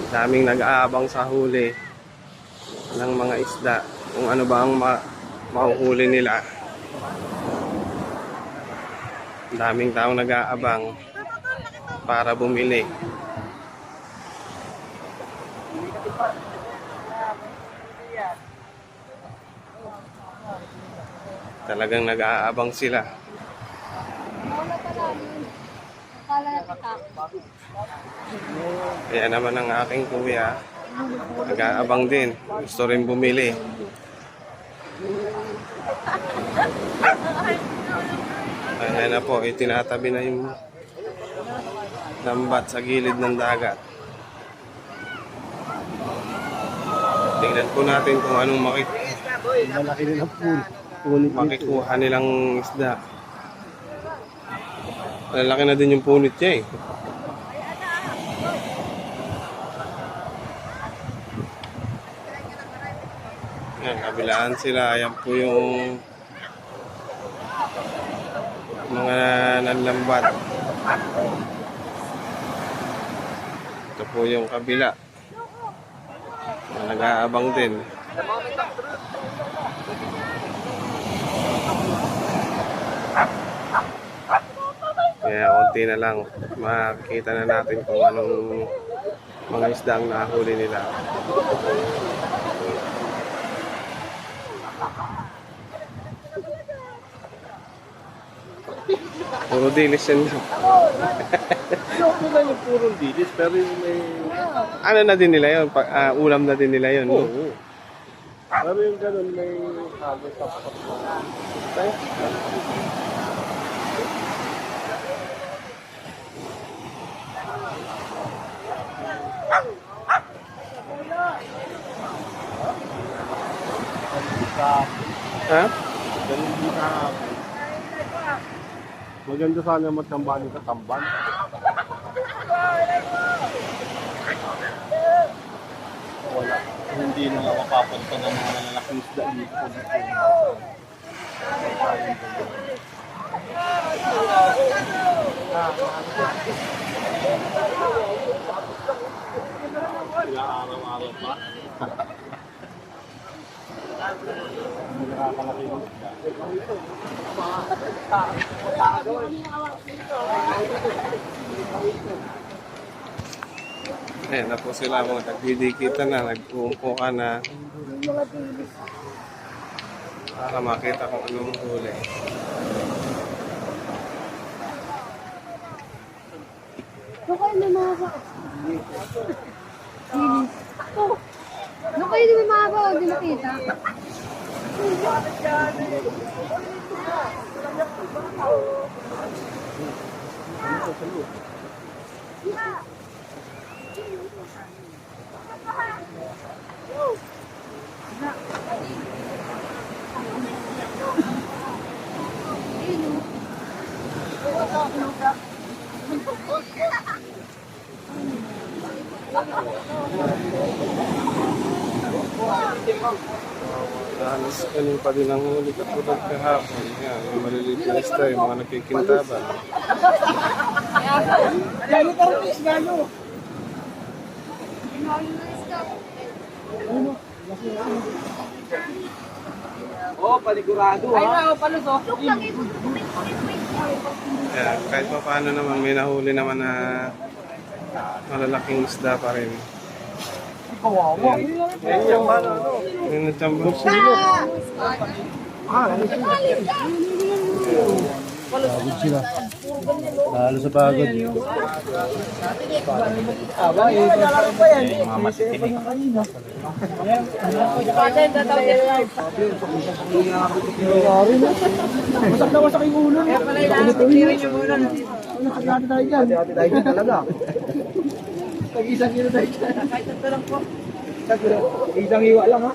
Daming nag-aabang sa huli ng mga isda. Kung ano ba ang mahuhuli nila. Daming taong nag-aabang para bumili. Talagang nag-aabang sila. Kaya naman ang aking kuya, nag-aabang din. Gusto rin bumili. Ayan na po, itinatabi na yung lambat sa gilid ng dagat. Tingnan po natin kung anong makikuha nilang isda. Malalaki na din yung punit niya eh. Ayan, kabilaan sila. Ayan po yung mga nanlambat. Ito po yung kabila. Nag-aabang din. Kaya konti na lang. Makikita na natin kung anong mga isda ang nahuli nila. Puro dilis yan. Ano na yung puro dilis, pero yung may... Ano na din nila yun? Ulam na din nila yun. Oo. No? Pero yung ganun may halos sa tayo. Ha? Ganun din na... Maganda sana matsambahan ka tamban. Wala. Hindi na mapapunta ng mga lalaking isda dito. Sila araw-araw pa. Ayan na po sila mga nagdidikitan na, nag-uumpukan na para makita kung anong huli. Kayo may mga ano kayo may mga ba? Hindi nakita. Halos ganun pa din ang huli katulad kahapon. Yan, yung maliliit na isda, yung mga nagkikintaban. Gano ka rin is gano? Oh, panigurado ha. Ay na, palos oh. Kaya kahit pa paano naman, may nahuli naman na malalaking isda pa rin. Kawawa. Yan yung ano. Yung natambang Pagod sila. Lalo sa pagod. Aba, mga matikinig. Wasak na wasak yung ulo. Kaya pala ilang yung ulo. Nakagati tayo dyan. Nakagati tayo dyan talaga. Pag-isang kilo tayo dyan. Kahit ito lang po. Isang hiwa lang ha.